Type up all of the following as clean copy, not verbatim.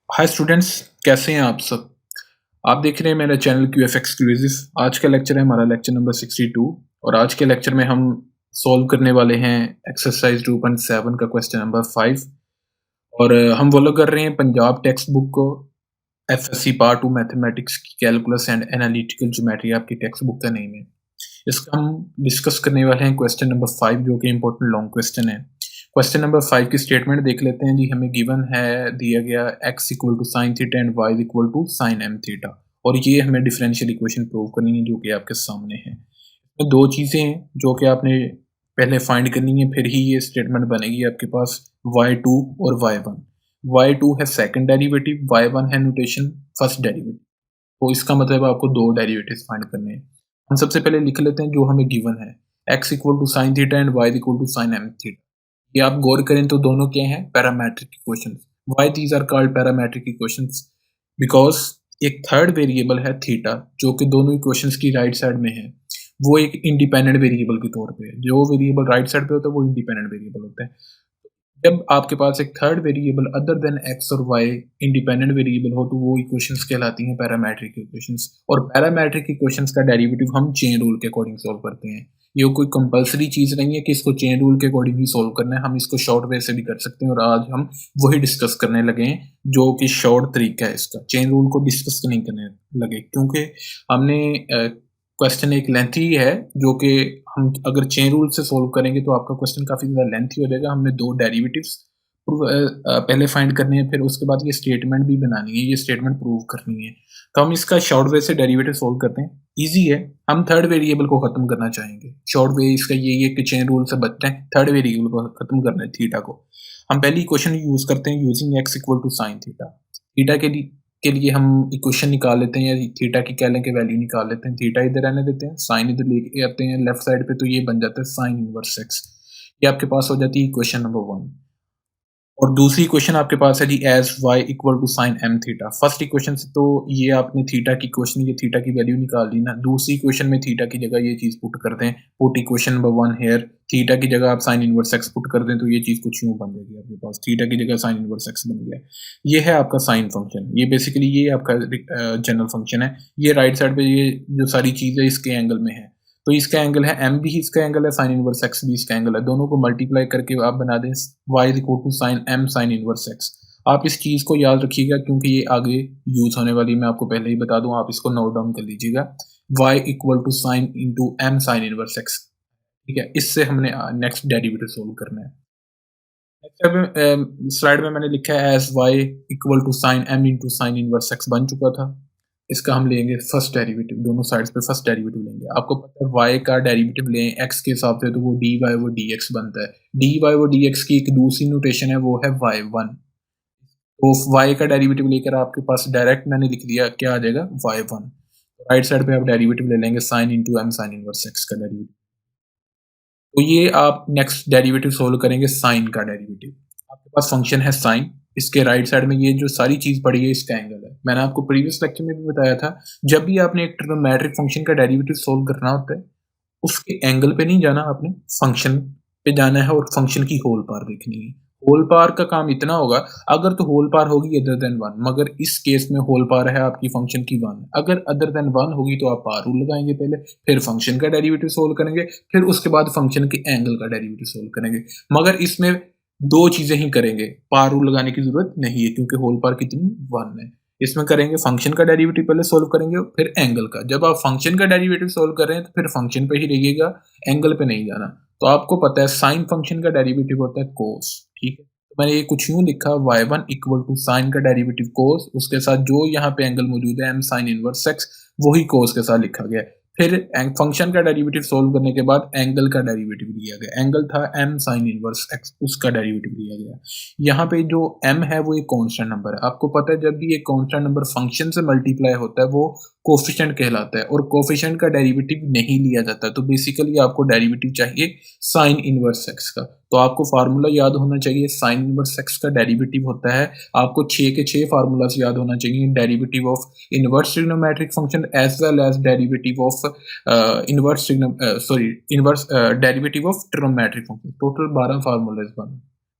Hi students, कैसे हैं आप सब? आप देख रहे हैं मेरा चैनल क्यूएफएक्स क्विज़िज़। आज का लेक्चर है हमारा लेक्चर नंबर 62 और आज के लेक्चर में हम सॉल्व करने वाले हैं एक्सरसाइज 2.7 का क्वेश्चन नंबर 5 और हम फॉलो कर रहे हैं पंजाब टेक्स्ट बुक को। एफएससी पार्ट 2 मैथमेटिक्स की कैलकुलस एंड एनालिटिकल ज्योमेट्री आपकी टेक्स्ट बुक का नेम है। इसका हम डिस्कस करने वाले हैं क्वेश्चन नंबर 5 जो कि इम्पोर्टेंट लॉन्ग क्वेश्चन है। क्वेश्चन नंबर 5 की स्टेटमेंट देख लेते हैं जी। हमें गिवन है, दिया गया x equal to sine theta and y equal to sine M theta और ये हमें डिफरेंशियल इक्वेशन प्रूव करनी है जो कि आपके सामने है। इसमें दो चीज़ें हैं जो कि आपने पहले फाइंड करनी है, फिर ही ये स्टेटमेंट बनेगी आपके पास y2 और y1। y2 है सेकंड डेरिवेटिव, y1 है नोटेशन फर्स्ट डेरिवेटिव। तो इसका मतलब आपको दो डेरिवेटिव्स फाइंड करने हैं। हम सबसे पहले लिख लेते हैं जो हमें गिवन है, x equal to sine theta and y equal to sine M theta. ये आप गौर करें तो दोनों क्या हैं? Parametric equations. Why these are called parametric equations? Because एक थर्ड वेरिएबल है थीटा जो कि दोनों इक्वेशंस की राइट साइड में है। वो एक इंडिपेंडेंट वेरिएबल के तौर पे है। जो वेरिएबल राइट साइड पे होता है वो इंडिपेंडेंट वेरिएबल होता है। जब आपके पास एक third variable other than x और वाई इंडिपेंडेंट वेरिएबल हो तो वो इक्वेशंस कहलाती हैं पैरामीट्रिक इक्वेशंस। और पैरामीट्रिक इक्वेशंस का डेरिवेटिव हम चेन रूल के अकॉर्डिंग सॉल्व करते हैं। ये कोई कंपलसरी चीज नहीं है कि इसको चेन रूल के अकॉर्डिंग ही सॉल्व करना है। हम इसको शॉर्ट वे से भी कर सकते हैं और आज हम वही डिस्कस करने लगे हैं जो कि शॉर्ट तरीका है इसका। चेन रूल को डिस्कस नहीं करने लगे क्योंकि हमने क्वेश्चन एक लेंथी है जो कि हम अगर चेन रूल से सॉल्व करेंगे तो आपका क्वेश्चन काफ़ी ज़्यादा लेंथी हो जाएगा। हमने दो डेरिवेटिव्स पहले फाइंड करने हैं, फिर उसके बाद ये स्टेटमेंट भी बनानी है, ये स्टेटमेंट प्रूव करनी है। तो हम इसका शॉर्ट वे से डेरिवेटिव सॉल्व करते हैं। ईजी है। हम थर्ड वेरिएबल को खत्म करना चाहेंगे। शॉर्ट वे इसका यही है कि चेन रूल से बचते हैं, थर्ड वेरिएबल को खत्म करना है थीटा को। हम पहली इक्वेशन यूज करते हैं using x equal to sine theta. Theta के लिए हम इक्वेशन निकाल लेते हैं या थीटा की कह लें कि वैल्यू निकाल लेते हैं। थीटा इधर रहने देते हैं, साइन इधर लेके आते हैं लेफ्ट साइड पे, तो ये बन जाता है साइन इनवर्स एक्स। ये आपके पास हो जाती है इक्वेशन नंबर 1। और दूसरी इक्वेशन आपके पास है जी as y equal to sine M theta. First equation से तो ये आपने थीटा की इक्वेशन, ये थीटा की वैल्यू निकाल ली ना। दूसरी इक्वेशन में थीटा की जगह ये चीज पुट कर दें, put equation number 1 here. Theta की जगह आप साइन इनवर्स एक्स पुट कर दें तो ये चीज कुछ यूं बन जाएगी आपके पास। थीटा की जगह साइन इनवर्स एक्स बन गया। ये है आपका साइन फंक्शन। ये बेसिकली ये आपका जनरल फंक्शन है। ये राइट साइड पे ये जो सारी चीज है इसके एंगल में है। तो इसका एंगल है एम भी, इसका एंगल है साइन इनवर्स एक्स भी इसका एंगल है। दोनों को मल्टीप्लाई करके आप बना दें y equal to sine m sine inverse x. आप इस चीज को याद रखिएगा क्योंकि ये आगे यूज होने वाली, मैं आपको पहले ही बता दूं, आप इसको नोट डाउन कर लीजिएगा। Y equal to sine into M sine inverse x. ठीक है, इससे हमने नेक्स्ट डेरिवेटिव सोल्व करना है। स्लाइड में मैंने लिखा है as y equal to sine m into sine inverse x बन चुका था। इसका हम लेंगे फर्स्ट डेरिवेटिव, दोनों साइड्स पे फर्स्ट डेरिवेटिव लेंगे। आपको पता है y का डेरिवेटिव लें x के हिसाब से तो वो dy वो dx बनता है। dy वो dx की एक दूसरी नोटेशन है, वो है y1। तो y का डेरिवेटिव लेकर आपके पास डायरेक्ट मैंने लिख दिया, क्या आ जाएगा y1। राइट साइड पे आप डेरिवेटिव ले लेंगे sine into M sine inverse x का डेरिवेटिव। तो ये आप नेक्स्ट डेरिवेटिव सोल्व करेंगे साइन का डेरिवेटिव। आपके पास फंक्शन है साइन, इसके राइट साइड में ये जो सारी चीज पड़ी है इसका एंगल है। मैंने आपको प्रीवियस लेक्चर में भी बताया था, जब भी आपने एक ट्रिग्नोमेट्रिक फंक्शन का डेरिवेटिव सोल्व करना होता है उसके एंगल पे नहीं जाना, आपने फंक्शन पे जाना है और फंक्शन की होल पार देखनी है। होल पार का काम इतना होगा, अगर तो होल पार होगी अदर देन 1, मगर इस केस में होल पार है आपकी फंक्शन की 1। अगर अदर देन 1 होगी तो आप पार रूल लगाएंगे पहले, फिर फंक्शन का डेरिवेटिव सोल्व करेंगे, फिर उसके बाद फंक्शन के एंगल का डेरिवेटिव सोल्व करेंगे। मगर इसमें दो चीजें ही करेंगे, पार रूल लगाने की जरूरत नहीं है क्योंकि होल पार कितनी 1 है। इसमें करेंगे फंक्शन का डेरिवेटिव पहले सोल्व करेंगे फिर एंगल का। जब आप फंक्शन का डेरिवेटिव सोल्व कर रहे हैं तो फिर फंक्शन पे ही रहिएगा, एंगल पे नहीं जाना। तो आपको पता है साइन फंक्शन का डेरिवेटिव होता है कोस। ठीक है, तो मैंने ये कुछ यूं लिखा, y1 इक्वल टू साइन का डेरिवेटिव कोस, उसके साथ जो यहाँ पे एंगल मौजूद है m साइन इनवर्स x, वही कोस के साथ लिखा गया है। फिर फंक्शन का डेरिवेटिव सोल्व करने के बाद एंगल का डेरिवेटिव दिया गया। एंगल था m साइन इनवर्स x, उसका डेरिवेटिव दिया गया। यहाँ पे जो m है वो एक कांस्टेंट नंबर है। आपको पता है जब भी एक कांस्टेंट नंबर फंक्शन से मल्टीप्लाई होता है वो कोफिशिएंट कहलाता है और कोफिशिएंट का डेरिवेटिव नहीं लिया जाता। तो बेसिकली आपको डेरिवेटिव चाहिए साइन इनवर्स x का। तो आपको फार्मूला याद होना चाहिए, साइन इनवर्स x का डेरिवेटिव होता है, आपको 6 के 6 फार्मूलास याद होना चाहिए। Derivative of inverse trigonometric function as well as derivative of inverse derivative of trigonometric function. Total 12 formulas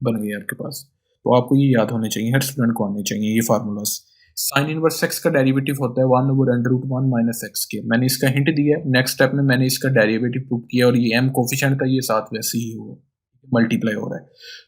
बन गए आपके पास। तो आपको ये याद होने चाहिए, हर स्टूडेंट को आने चाहिए ये फार्मूलाज। साइन इनवर्स एक्स का डेरिवेटिव होता है 1/√1 माइनस एक्स के। मैंने इसका हिंट दिया है, नेक्स्ट स्टेप में मैंने इसका डेरिवेटिव प्रूव किया और ये m कोफिशिएंट था, ये साथ वैसे ही हुआ, मल्टीप्लाई हो रहा है।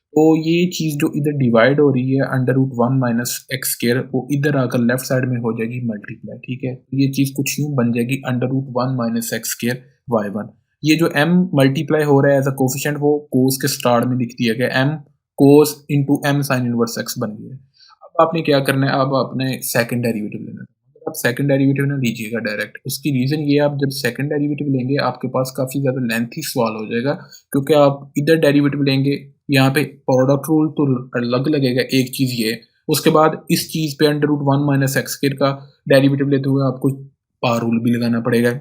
तो ये चीज़ जो इधर डिवाइड हो रही है √1 माइनस एक्स स्क्वायर, वो इधर आकर लेफ्ट साइड में हो जाएगी मल्टीप्लाई, ठीक है। तो ये चीज़ कुछ यूं बन जाएगी √1 माइनस एक्स स्क्वायर y1। ये जो m मल्टीप्लाई हो रहा है एज अ कोफिशिएंट, वो कोस के स्टार्ट में लिख दिया गया, m cos into m sine inverse x बन गया। अब आपने क्या करना है, अब आपने सेकंड डेरिवेटिव लेना है। आप सेकंड डेरिवेटिव ना लीजिएगा डायरेक्ट, उसकी रीज़न ये, आप जब सेकंड डेरिवेटिव लेंगे आपके पास काफ़ी ज़्यादा लेंथी सवाल हो जाएगा, क्योंकि आप इधर डेरिवेटिव लेंगे, यहाँ पे प्रोडक्ट रूल तो अलग लगेगा, एक चीज़ ये, उसके बाद इस चीज़ पे √1 माइनस एक्स स्क्वायर का डेरिवेटिव लेते हुए आपको पावर रूल भी लगाना पड़ेगा।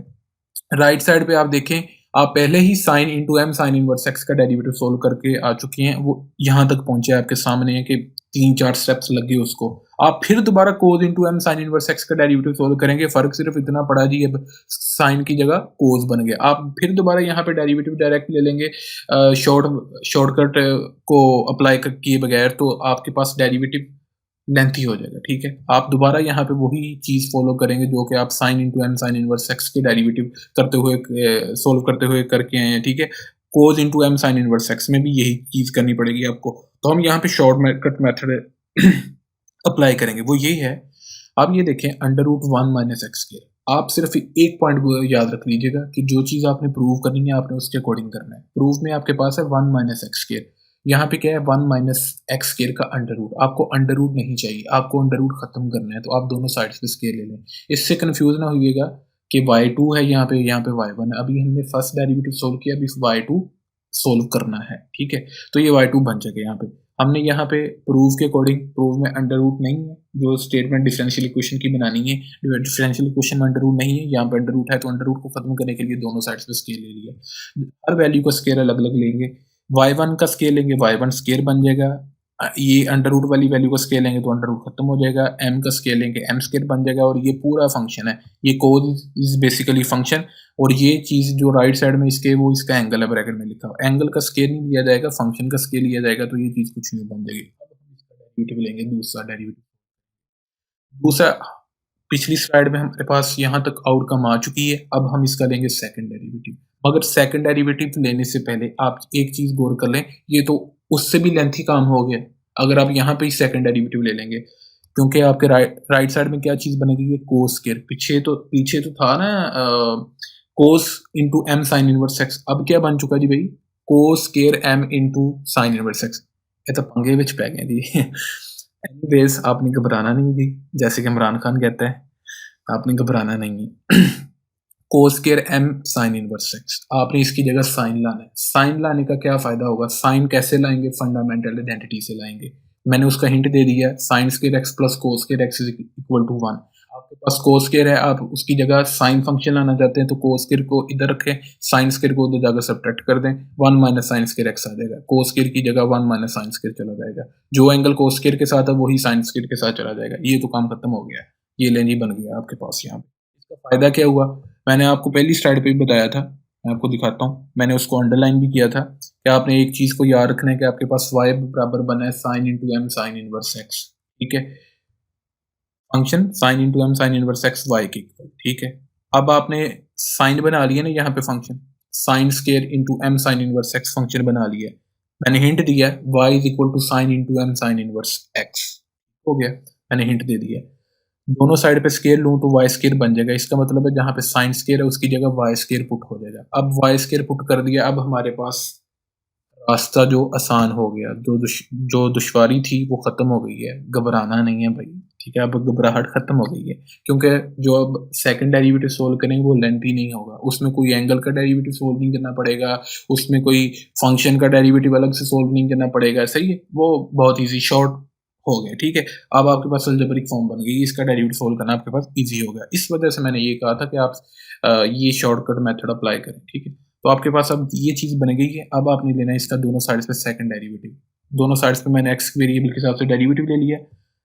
राइट साइड पे आप देखें, आप पहले ही sine into M sine inverse x का डेरिवेटिव सोल्व करके आ चुके हैं, वो यहाँ तक पहुंचे आपके सामने है कि 3-4 स्टेप्स लगे उसको। आप फिर दोबारा cos into M sine inverse x का डेरिवेटिव सोल्व करेंगे, फर्क सिर्फ इतना पड़ा जी, अब साइन की जगह कोस बन गया। आप फिर दोबारा यहाँ पे डेरिवेटिव डायरेक्ट ले लेंगे शॉर्टकट को अप्लाई किए बगैर, तो आपके पास डेरिवेटिव लेंथी हो जाएगा, ठीक है। आप दोबारा यहाँ पे वही चीज़ फॉलो करेंगे जो कि आप sine into M sine inverse x के डेरिवेटिव करते हुए सोल्व करते हुए करके आए हैं, ठीक है। Cos into M sine inverse X में भी यही चीज़ करनी पड़ेगी आपको। तो हम यहाँ पे शॉर्टकट मेथड अप्लाई करेंगे, वो यही है। आप ये देखें √1 माइनस एक्स के, आप सिर्फ एक पॉइंट को याद रख लीजिएगा कि जो चीज़ आपने प्रूव करनी है आपने उसके अकॉर्डिंग करना है। प्रूफ में आपके पास है 1 माइनस एक्स स्क्वायर, यहाँ पे क्या है 1 माइनस एक्स स्क्वायर का अंडर रूट। आपको अंडर रूट नहीं चाहिए, आपको अंडर रूट खत्म करना है, तो आप दोनों साइड्स पे स्क्वायर ले लें। इससे कंफ्यूज ना होइएगा कि y2 है यहाँ पे y1 है। अभी हमने फर्स्ट डेरिवेटिव सोल्व किया, अभी y2 सोल्व करना है, ठीक है। तो ये y2 बन जाएगा। यहाँ पे हमने यहाँ पे प्रूफ के अकॉर्डिंग, प्रूफ में अंडर रूट नहीं है, जो स्टेटमेंट डिफरेंशियल इक्वेशन की बनानी है, डिफरेंशियल इक्वेशन में अंडर रूट नहीं है, यहाँ पे अंडर रूट है, तो अंडर रूट को खत्म करने के लिए दोनों साइड्स पे स्केयर ले लिया। हर वैल्यू का स्केयर अलग अलग लेंगे, y1 का स्केयर लेंगे, y1 स्केयर बन जाएगा। ये अंडर रूट वाली वैल्यू का स्केयर लेंगे तो अंडर रूट खत्म हो जाएगा। m का स्केयर लेंगे, m स्केयर बन जाएगा। और ये पूरा फंक्शन है, ये कोस इज बेसिकली फंक्शन। और ये चीज जो राइट साइड में इसके, वो इसका एंगल है, ब्रैकेट में लिखा हुआ। एंगल का स्केयर नहीं लिया जाएगा, फंक्शन का स्केयर लिया जाएगा, तो ये चीज कुछ नहीं बन जाएगी। अब हम इसका डेरिवेटिव लेंगे, दूसरा डेरिवेटिव। दूसरा, पिछली स्लाइड में हमारे पास यहाँ तक आउटकम आ चुकी है, अब हम इसका लेंगे सेकंड डेरिवेटिव। मगर सेकंड डेरिवेटिव लेने से पहले आप एक चीज गौर कर लें, ये तो उससे भी लेंथी काम हो गया अगर आप यहाँ पे ही सेकंड डेरिवेटिव ले लेंगे, क्योंकि आपके राइट साइड में क्या चीज बनेगी, ये कोस स्क्वायर। पीछे तो था ना cos into M sine inverse X, अब क्या बन चुका जी भाई, cos square M into sine inverse X. ये तो पंगे विच पै गए जी। एनीवेज, आपने घबराना नहीं जी, जैसे कि इमरान खान कहता है, आपने घबराना नहीं है। Cos square m sine inverse x, आपने इसकी जगह साइन लाना है। साइन लाने का क्या फायदा होगा, साइन कैसे लाएंगे, फंडामेंटल आइडेंटिटी से लाएंगे। मैंने उसका हिंट दे दिया, sine square x plus cos square x is equal to 1। आपके पास कोस स्क्वायर है, आप उसकी जगह साइन फंक्शन लाना चाहते हैं, तो कोस स्क्वायर को इधर रखें, साइन स्क्वायर को उधर जाकर सब्ट्रैक्ट कर दें, 1 माइनस साइन स्क्वायर एक्स आ जाएगा। कोस स्क्वायर की जगह 1 माइनस साइन स्क्वायर चला जाएगा, जो एंगल कोस स्क्वायर के साथ है वही साइन स्क्वायर के साथ चला जाएगा। ये तो काम खत्म हो गया, ये लेन ही बन गया आपके पास। यहाँ पे इसका फायदा क्या हुआ, मैंने आपको पहली स्लाइड पे भी बताया था, मैं आपको दिखाता हूँ, मैंने उसको अंडरलाइन भी किया था कि आपने एक चीज को याद रखना है कि आपके पास y बराबर बना है sine into M sine inverse x, ठीक है। Function sine into M sine inverse x y के इक्वल, ठीक है। अब आपने साइन बना लिया ना, यहाँ पे function sine square into M sine inverse x function बना लिया। मैंने हिंट दिया y is equal to sine into M sine inverse x, हो गया, मैंने हिंट दे दिया। दोनों साइड पे स्केयर लूं तो वाई स्केयर बन जाएगा। इसका मतलब है जहां पे साइन स्केयर है उसकी जगह वाई स्केयर पुट हो जाएगा। अब वाई स्केयर पुट कर दिया, अब हमारे पास रास्ता जो आसान हो गया, जो दुश्वारी थी वो खत्म हो गई है। घबराना नहीं है भाई, ठीक है। अब घबराहट खत्म हो गई है, क्योंकि जो अब सेकंड डेरिवेटिव सोल्व करेंगे वो लेंथी नहीं होगा। उसमें कोई एंगल का डेरिवेटिव सोल्व नहीं करना पड़ेगा, उसमें कोई फंक्शन का डेरिवेटिव अलग से सोल्व नहीं करना पड़ेगा, सही है। वो बहुत ईजी शॉर्ट हो गया, ठीक है। अब आपके पास अलजेब्रिक फॉर्म बन गई, इसका डेरिवेटिव सोल्व करना आपके पास इजी हो गया। इस वजह से मैंने ये कहा था कि आप ये शॉर्टकट मेथड अप्लाई करें, ठीक है। तो आपके पास अब ये चीज बन गई है। अब आपने लेना है इसका दोनों साइड्स पे सेकंड डेरिवेटिव। दोनों साइड्स पे मैंने एक्स वेरिएबल के हिसाब से डेरिवेटिव ले लिया।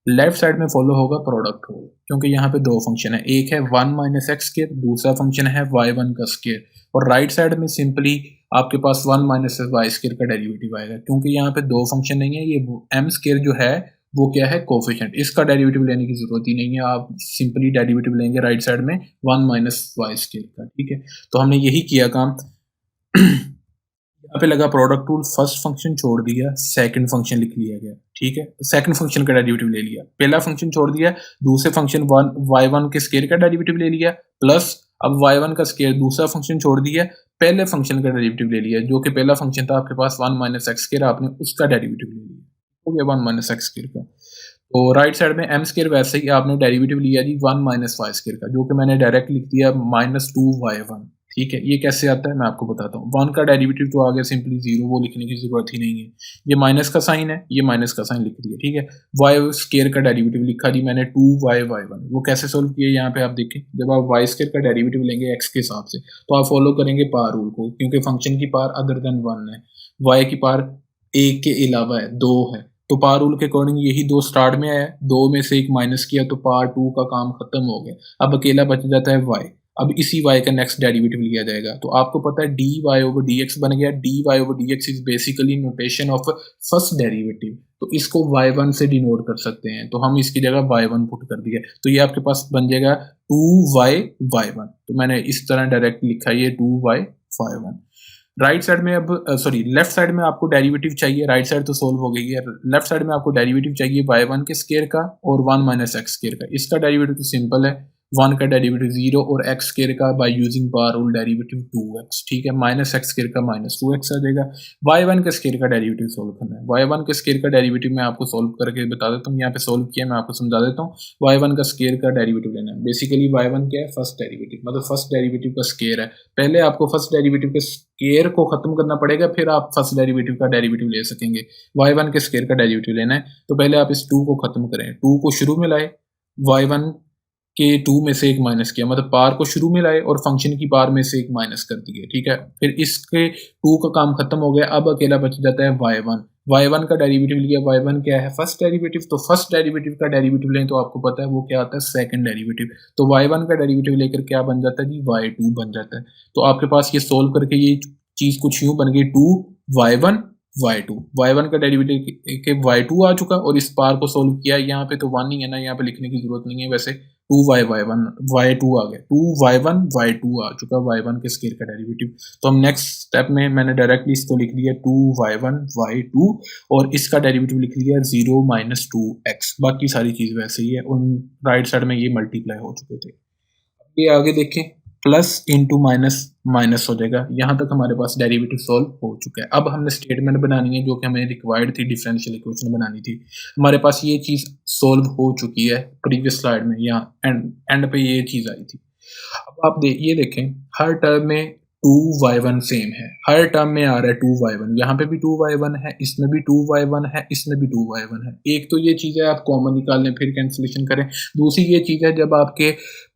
लेफ्ट साइड में फॉलो होगा प्रोडक्ट रूल, क्योंकि यहाँ पे दो फंक्शन है, एक है 1 माइनस एक्स स्केयर, दूसरा फंक्शन है y1 का स्केयर। और राइट साइड में सिंपली आपके पास 1 माइनस वाई स्केयर का डेरिवेटिव आएगा, क्योंकि यहाँ पे दो फंक्शन नहीं है, ये एम स्केयर जो है वो क्या है, कोफिशिएंट, इसका डेरिवेटिव लेने की जरूरत ही नहीं है, आप सिंपली डेरिवेटिव लेंगे राइट साइड में 1 माइनस वाई स्केयर का। ठीक है, तो हमने यही किया काम। यहाँ पे लगा प्रोडक्ट रूल, फर्स्ट फंक्शन छोड़ दिया, सेकंड फंक्शन लिख लिया गया। ठीक है, सेकंड फंक्शन का डेरिवेटिव ले लिया, पहला फंक्शन छोड़ दिया, दूसरे फंक्शन y1 के स्केयर का डेरिवेटिव ले लिया, प्लस अब y1 का स्केयर, दूसरा फंक्शन छोड़ दिया, पहले फंक्शन का डेरिवेटिव ले लिया, जो कि पहला फंक्शन था आपके पास 1 माइनस एक्स स्केयर, आपने उसका डेरिवेटिव ले लिया, हो गया 1 माइनस एक्स स्केयर का। तो राइट साइड में एम स्केयर, वैसे ही आपने डेरिवेटिव लिया जी 1 माइनस वाई स्केयर का, जो कि मैंने डायरेक्ट लिख दिया -2y1। ठीक है, ये कैसे आता है मैं आपको बताता हूँ। 1 का डेरिवेटिव तो आ गया सिंपली 0, वो लिखने की जरूरत ही नहीं है। ये माइनस का साइन है, ये माइनस का साइन लिख दिया। ठीक है, वाई स्केयर का डेरिवेटिव लिखा जी मैंने 2y1। वो कैसे सोल्व किया, यहाँ पे आप देखें, जब आप वाई स्केयर का डेरिवेटिव लेंगे एक्स के हिसाब से, तो आप फॉलो करेंगे पावर रूल को, क्योंकि फंक्शन की पावर अदर देन 1 है, वाई की पावर एक के अलावा है, 2 है, तो पावर रूल के अकॉर्डिंग यही दो स्टार्ट में आया, दो में से एक माइनस किया तो पावर 2 का काम खत्म हो गया, अब अकेला बच जाता है y। अब इसी y का नेक्स्ट डेरिवेटिव लिया जाएगा, तो आपको पता है dy ओवर dx बन गया। dy over dx is basically notation of first derivative, तो इसको y1 से डिनोट कर सकते हैं, तो हम इसकी जगह y1 पुट कर दिया, तो ये आपके पास बन जाएगा 2y1। तो मैंने इस तरह डायरेक्ट लिखा ये 2y1। राइट साइड में अब सॉरी लेफ्ट साइड में आपको डेरिवेटिव चाहिए, राइट साइड तो सोल्व हो गई है, लेफ्ट साइड में आपको डेरिवेटिव चाहिए y1 के स्केयर का और 1 माइनस एक्स स्केयर का। इसका डेरिवेटिव तो सिंपल है, 1 का डेरिवेटिव 0 और x स्केयर का by using power rule derivative 2x। ठीक है, माइनस एक्स स्केयर का -2x आ जाएगा। y1 के स्केयर का डेरिवेटिव सोल्व करना है, y1 के स्केयर का डेरिवेटिव मैं आपको सोल्व करके बता देता हूँ, यहाँ पे सोल्व किया मैं आपको समझा देता हूँ। y1 का स्केयर का डेरिवेटिव लेना है, बेसिकली y1 क्या है, फर्स्ट डेरिवेटिव, मतलब फर्स्ट डेरिवेटिव का स्केयर है। पहले आपको फर्स्ट डेरिवेटिव के स्केयर को खत्म करना पड़ेगा, फिर आप फर्स्ट डेरिवेटिव का डेरिवेटिव ले सकेंगे। y1 के स्केयर का डेरिवेटिव लेना है, तो पहले आप इस 2 को खत्म करें, 2 को शुरू में लाए, y1 के 2 में से एक माइनस किया, मतलब पावर को शुरू में लाए और फंक्शन की पावर में से एक माइनस कर दिया। ठीक है, फिर इसके 2 का काम खत्म हो गया, अब अकेला बच जाता है y1। y1 का डेरिवेटिव लिया, y1 क्या है, फर्स्ट डेरिवेटिव, तो फर्स्ट डेरिवेटिव का डेरिवेटिव लें तो आपको पता है वो क्या आता है, सेकंड डेरिवेटिव। तो y1 का डेरिवेटिव लेकर क्या बन जाता है जी, y2 बन जाता है। तो आपके पास ये सोल्व करके ये चीज कुछ यूं बन गई 2y1 y2, y1 का डेरिवेटिव के y2 आ चुका, और इस पार को सोल्व किया, यहाँ पे तो 1 ही है ना, यहाँ पे लिखने की जरूरत नहीं है, वैसे 2y1 y2 आ गया, 2y1 y2 आ चुका, y1 के स्केयर का डेरिवेटिव। तो हम नेक्स्ट स्टेप में मैंने डायरेक्टली इसको लिख दिया 2y1 y2, और इसका डेरिवेटिव लिख लिया 0 माइनस 2x। बाकी सारी चीज वैसे ही है, उन राइट साइड में ये मल्टीप्लाई हो चुके थे। ये आगे देखें, प्लस इंटू माइनस माइनस हो जाएगा, यहाँ तक हमारे पास डेरिवेटिव सॉल्व हो चुका है। अब हमने स्टेटमेंट बनानी है जो कि हमें रिक्वायर्ड थी, डिफरेंशियल इक्वेशन बनानी थी। हमारे पास ये चीज सॉल्व हो चुकी है प्रीवियस स्लाइड में, यहाँ एंड पे ये चीज आई थी। अब आप ये देखें, हर टर्म में 2y1 सेम है, हर टर्म में आ रहा है 2y1, यहाँ पे भी 2y1 है, इसमें भी 2y1 है, इसमें भी 2y1 है। एक तो ये चीज़ है आप कॉमन निकाल लें फिर कैंसिलेशन करें। दूसरी ये चीज़ है जब आपके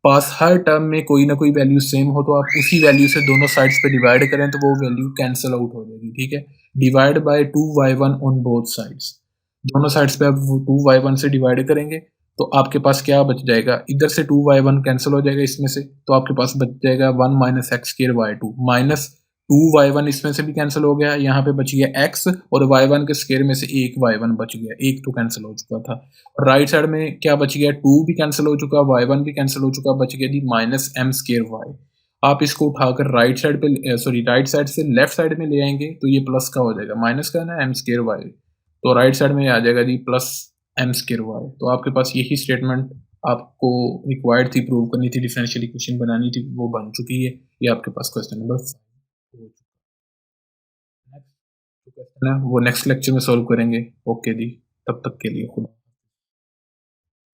पास हर टर्म में कोई ना कोई वैल्यू सेम हो, तो आप उसी वैल्यू से दोनों साइड्स पे डिवाइड करें तो वो वैल्यू कैंसिल आउट हो जाएगी। ठीक है, divide by 2y1 on both sides, दोनों साइड्स पे आप 2y1 से डिवाइड करेंगे तो आपके पास क्या बच जाएगा, इधर से 2y1 कैंसिल हो जाएगा इसमें से, तो आपके पास बच जाएगा 1 minus x square y2 minus 2y1 इसमें से भी कैंसिल हो गया, यहाँ पे बच गया x, और y1 के स्क्वायर में से एक y1 बच गया, एक तो कैंसिल हो चुका था। और राइट साइड में क्या बच गया, 2 भी कैंसिल हो चुका, y1 भी कैंसिल हो चुका, बच गया जी माइनस एम स्क्वायर y। आप इसको उठाकर राइट साइड पे सॉरी राइट साइड से लेफ्ट साइड में ले आएंगे तो ये प्लस का हो जाएगा, माइनस का है ना, एम स्क्वायर y, तो राइट साइड में आ जाएगा जी प्लस एम स्क्वायर वाई। तो आपके पास यही स्टेटमेंट आपको रिक्वायर्ड थी, प्रूव करनी थी, डिफरेंशियल इक्वेशन बनानी थी, वो बन चुकी है। ये आपके पास क्वेश्चन नंबर 5 हो चुका है। नेक्स्ट क्वेश्चन है वो नेक्स्ट लेक्चर में सॉल्व करेंगे। ओके जी, तब तक के लिए खुदा।